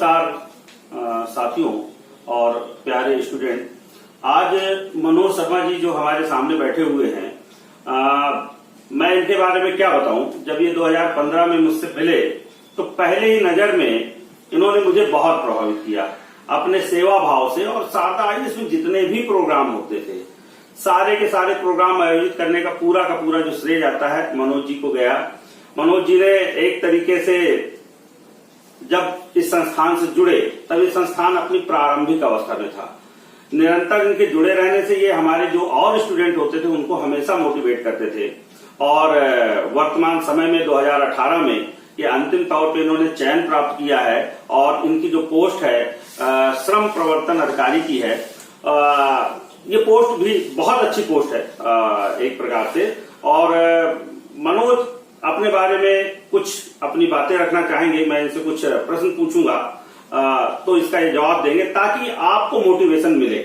नमस्कार साथियों और प्यारे स्टूडेंट। आज मनोज शर्मा जी जो हमारे सामने बैठे हुए हैं, मैं इनके बारे में क्या बताऊं। जब ये 2015 में मुझसे मिले तो पहले ही नजर में इन्होंने मुझे बहुत प्रभावित किया अपने सेवा भाव से। और शारदा आईएएस में जितने भी प्रोग्राम होते थे, सारे के सारे प्रोग्राम आयोजित करने का पूरा जो श्रेय जाता है मनोज जी को गया। मनोज जी ने एक तरीके से जब इस संस्थान से जुड़े तब ये संस्थान अपनी प्रारंभिक अवस्था में था। निरंतर इनके जुड़े रहने से ये हमारे जो और स्टूडेंट होते थे उनको हमेशा मोटिवेट करते थे। और वर्तमान समय में 2018 में ये अंतिम तौर पे इन्होंने चयन प्राप्त किया है और इनकी जो पोस्ट है श्रम प्रवर्तन अधिकारी की है। ये पोस्ट भी बहुत अच्छी पोस्ट है एक प्रकार से। और मनोज अपने बारे में कुछ अपनी बातें रखना चाहेंगे। मैं इनसे कुछ प्रश्न पूछूंगा तो इसका ये जवाब देंगे ताकि आपको मोटिवेशन मिले।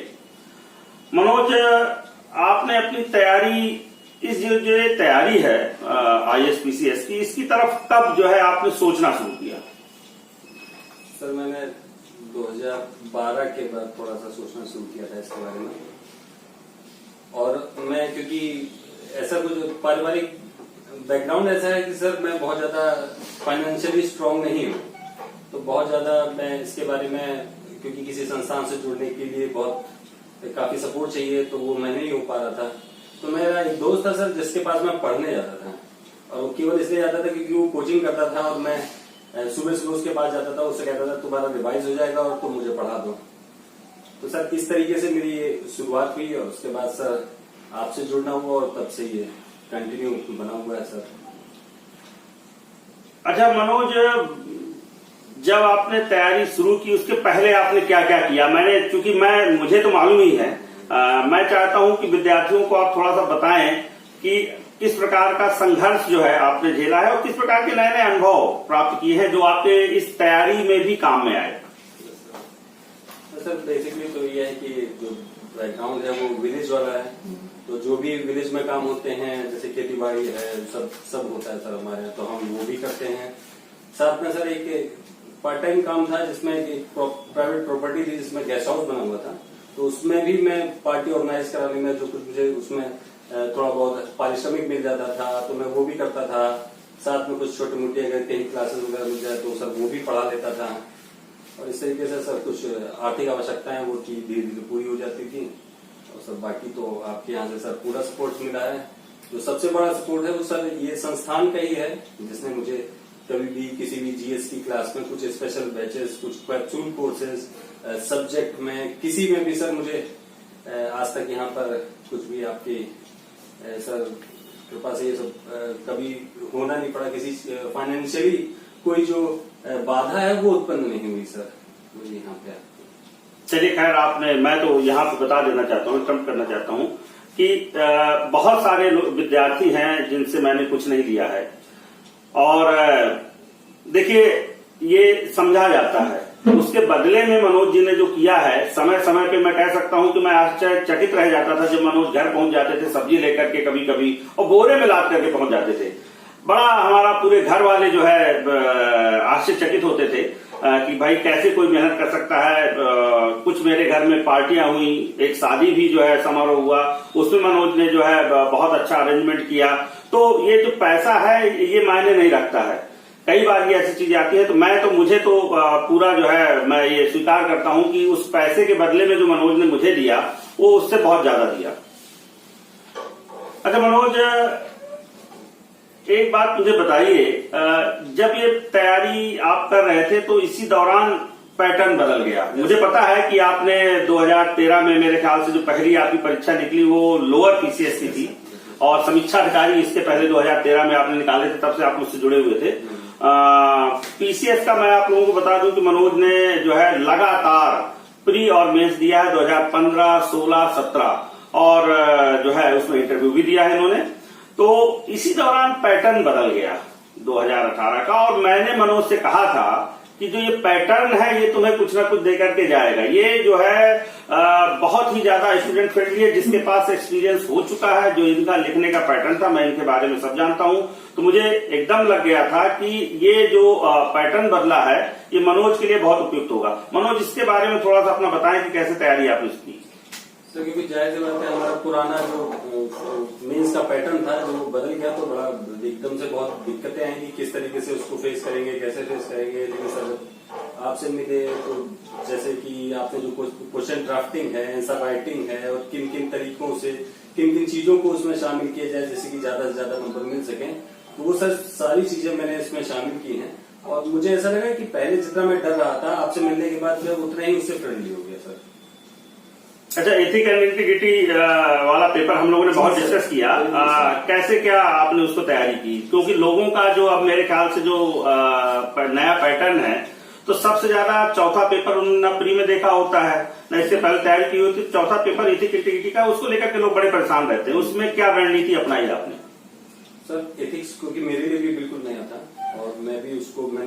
मनोज, आपने अपनी तैयारी, इस जो तैयारी है आईएएस पीसीएस की, इसकी तरफ कब जो है आपने सोचना शुरू किया? सर, मैंने 2012 के बाद थोड़ा सा सोचना शुरू किया था इसके बारे में। और मैं, क्योंकि ऐसा कुछ पारिवारिक बैकग्राउंड ऐसा है कि सर मैं बहुत ज्यादा फाइनेंशियली स्ट्रांग नहीं हूँ, तो बहुत ज्यादा मैं इसके बारे में, क्योंकि किसी संस्थान से जुड़ने के लिए बहुत काफी सपोर्ट चाहिए, तो वो मैं नहीं हो पा रहा था। तो मेरा एक दोस्त था सर जिसके पास मैं पढ़ने जाता था, और वो केवल इसलिए जाता था क्योंकि वो कोचिंग करता था और मैं सुबह उसके पास जाता था। उससे कहता था तुम्हारा रिवाइज हो जाएगा और तुम मुझे पढ़ा दो। तो सर इस तरीके से मेरी ये शुरुआत हुई और उसके बाद सर आपसे जुड़ना हुआ और तब से ये कंटिन्यू बना हुआ है सर। अच्छा मनोज, जब आपने तैयारी शुरू की उसके पहले आपने क्या क्या किया? चूंकि मुझे तो मालूम ही है, मैं चाहता हूं कि विद्यार्थियों को आप थोड़ा सा बताएं कि किस प्रकार का संघर्ष जो है आपने झेला है और किस प्रकार के नए नए अनुभव प्राप्त किए हैं जो आपके इस तैयारी में भी काम में आए। सर बेसिकली तो ये है कि जो बैकग्राउंड है वो विलेज वाला है, तो जो भी विलेज में काम होते हैं जैसे खेती बाड़ी है सब होता है सर हमारे यहाँ, तो हम वो भी करते हैं। साथ में सर एक पार्ट टाइम काम था जिसमें एक प्राइवेट प्रॉपर्टी थी जिसमें गेस्ट हाउस बना हुआ था, तो उसमें भी मैं पार्टी ऑर्गेनाइज कराने में जो कुछ मुझे उसमें थोड़ा बहुत पारिश्रमिक मिल जाता था तो मैं वो भी करता था। साथ में कुछ छोटी मोटी अगर कहीं क्लासेस वगैरह मिल जाए तो सर वो भी पढ़ा लेता था। और इस तरीके से सर कुछ आर्थिक आवश्यकताएं वो चीज धीरे धीरे पूरी हो जाती थी। और सर बाकी तो आपके यहाँ से सर पूरा सपोर्ट मिला है। जो सबसे बड़ा सपोर्ट है वो सर ये संस्थान का ही है, जिसने मुझे कभी भी किसी भी जीएस की क्लास में कुछ स्पेशल बैचेस, कुछ कैप्सूल कोर्सेज सब्जेक्ट में किसी में भी सर मुझे आज तक यहाँ पर कुछ भी आपकी सर कृपा से ये सब कभी होना नहीं पड़ा। किसी फाइनेंशियली कोई जो बाधा है वो उत्पन्न नहीं हुई सर मुझे यहाँ पे। चलिए खैर, मैं तो यहाँ पे बता देना चाहता हूँ, इंटरप्ट करना चाहता हूँ कि बहुत सारे विद्यार्थी हैं जिनसे मैंने कुछ नहीं लिया है। और देखिए ये समझा जाता है, उसके बदले में मनोज जी ने जो किया है, समय समय पे मैं कह सकता हूं कि मैं आश्चर्यचकित रह जाता था जब मनोज घर पहुंच जाते थे सब्जी लेकर के कभी कभी, और बोरे में लाद करके पहुंच जाते थे। बड़ा हमारा पूरे घर वाले जो है आश्चर्यचकित होते थे कि भाई कैसे कोई मेहनत कर सकता है। कुछ मेरे घर में पार्टियां हुई, एक शादी भी जो है समारोह हुआ, उसमें मनोज ने जो है बहुत अच्छा अरेंजमेंट किया। तो ये जो पैसा है ये मायने नहीं रखता है। कई बार ये ऐसी चीजें आती है तो मुझे तो पूरा जो है मैं ये स्वीकार करता हूं कि उस पैसे के बदले में जो मनोज ने मुझे दिया वो उससे बहुत ज्यादा दिया। अच्छा मनोज, एक बात मुझे बताइए, जब ये तैयारी आप कर रहे थे तो इसी दौरान पैटर्न बदल गया। मुझे पता है कि आपने 2013 में मेरे ख्याल से जो पहली आपकी परीक्षा निकली वो लोअर पीसीएस की थी, और समीक्षा अधिकारी इसके पहले 2013 में आपने निकाले थे, तब से आप मुझसे जुड़े हुए थे। पीसीएस का मैं आप लोगों को बता दूं कि मनोज ने जो है लगातार प्री और मेंस दिया है 2015, 16, 17 और जो है उसमें इंटरव्यू भी दिया है इन्होंने। तो इसी दौरान पैटर्न बदल गया 2018 का, और मैंने मनोज से कहा था कि जो ये पैटर्न है ये तुम्हें कुछ ना कुछ दे करके जाएगा। ये जो है बहुत ही ज्यादा स्टूडेंट फ्रेंडली है, जिसके पास एक्सपीरियंस हो चुका है। जो इनका लिखने का पैटर्न था, मैं इनके बारे में सब जानता हूं, तो मुझे एकदम लग गया था कि ये जो पैटर्न बदला है ये मनोज के लिए बहुत उपयुक्त होगा। मनोज, इसके बारे में थोड़ा सा अपना बताएं कि कैसे तैयारी आपने इसकी। तो क्योंकि जाहिर सी बात है, हमारा पुराना जो मेंस का पैटर्न था जो बदल गया, तो बड़ा एकदम से बहुत दिक्कतें आएंगी, किस तरीके से उसको फेस करेंगे, कैसे फेस करेंगे। लेकिन सर आपसे मिले तो जैसे कि आपने जो क्वेश्चन ड्राफ्टिंग है, आंसर राइटिंग है, और किन किन तरीकों से किन किन चीजों को उसमें शामिल किया जाए जैसे कि ज्यादा से ज्यादा नंबर मिल सके, तो वो सर सारी चीजें मैंने इसमें शामिल की हैं। और मुझे ऐसा लगा कि पहले जितना मैं डर रहा था, आपसे मिलने के बाद मैं उतना ही उससे फ्रेंडली हो गया सर। अच्छा, एथिक एंड इंटीग्रिटी वाला पेपर हम लोगों ने बहुत डिस्कस किया। कैसे क्या आपने उसको तैयारी की? क्योंकि लोगों का जो अब मेरे ख्याल से जो नया पैटर्न है, तो सबसे ज्यादा चौथा पेपर उन्होंने प्री में देखा होता है, न इससे पहले तैयारी की होती। चौथा पेपर एथिक इंटीग्रिटी का, उसको लेकर के लोग बड़े परेशान रहते हैं। उसमें क्या रणनीति अपनाई आपने? सर एथिक्स क्योंकि मेरे लिए भी बिल्कुल नया था, और मैंने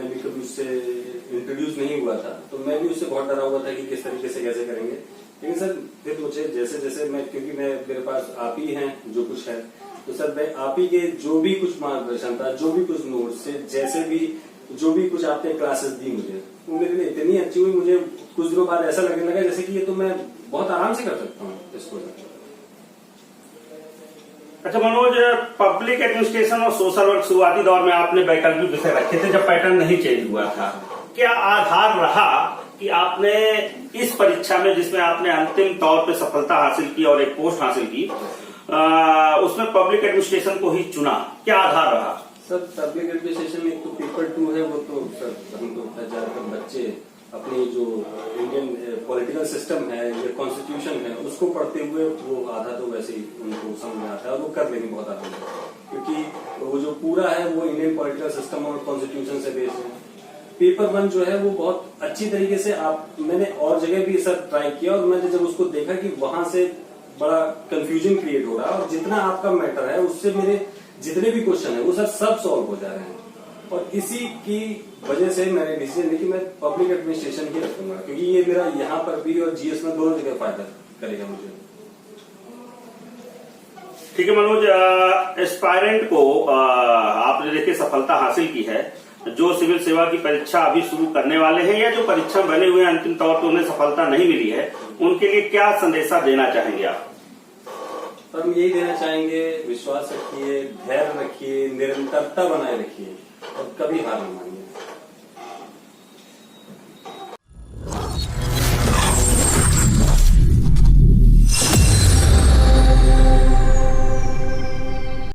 भी कभी उससे इंट्रोड्यूस नहीं हुआ था, तो मैं भी उससे बहुत डरा हुआ था कि किस तरीके से कैसे करेंगे। लेकिन सर फिर मुझे जैसे जैसे क्योंकि मेरे पास आप ही हैं जो कुछ है, तो सर मैं आप ही के जो भी कुछ मार्गदर्शन था, जो भी कुछ नोट्स से, जैसे भी जो भी कुछ आपने क्लासेस दी मुझे, वो मेरे लिए इतनी अच्छी हुई। मुझे कुछ दिनों बाद ऐसा लगने लगा जैसे कि ये तो मैं बहुत आराम से कर सकता हूँ इसको। अच्छा मनोज, पब्लिक एडमिनिस्ट्रेशन और सोशल वर्क शुरुआती दौर में आपने वैकल्पिक विषय रखे थे जब पैटर्न नहीं चेंज हुआ था। क्या आधार रहा कि आपने इस परीक्षा में, जिसमें आपने अंतिम तौर पे सफलता हासिल की और एक पोस्ट हासिल की, उसमें पब्लिक एडमिनिस्ट्रेशन को ही चुना? क्या आधार रहा? सर पब्लिक एडमिनिस्ट्रेशन में तो पेपर 2 है, वो तो सर हम तो ज्यादातर बच्चे अपनी जो इंडियन पॉलिटिकल सिस्टम है या कॉन्स्टिट्यूशन है उसको पढ़ते हुए वो आधा तो वैसे ही उनको समझ में आता है और वो कर लेंगे बहुत आसान है, क्योंकि वो जो पूरा है वो इंडियन पॉलिटिकल सिस्टम और कॉन्स्टिट्यूशन से बेस्ड है। पेपर 1 जो है वो बहुत अच्छी तरीके से मैंने और जगह भी सर ट्राई किया, और मैंने जब उसको देखा कि वहां से बड़ा कंफ्यूजन क्रिएट हो रहा है, और जितना आपका मैटर है उससे मेरे जितने भी क्वेश्चन है वो सर सब सॉल्व हो जा रहे हैं। और इसी की वजह से मैंने डिसीजन ली कि मैं पब्लिक एडमिनिस्ट्रेशन ही रखूंगा, क्योंकि ये मेरा यहाँ पर भी और जीएस में दोनों जगह फायदा करेगा मुझे। ठीक है मनोज, एस्पायरेंट को आपने देखिए सफलता हासिल की है। जो सिविल सेवा की परीक्षा अभी शुरू करने वाले हैं या जो परीक्षा बने हुए हैं अंतिम तौर पर उन्हें सफलता नहीं मिली है, उनके लिए क्या संदेशा देना चाहेंगे आप? तो हम यही देना चाहेंगे, विश्वास रखिए, धैर्य रखिए, निरंतरता बनाए रखिए और कभी हार न मानिए।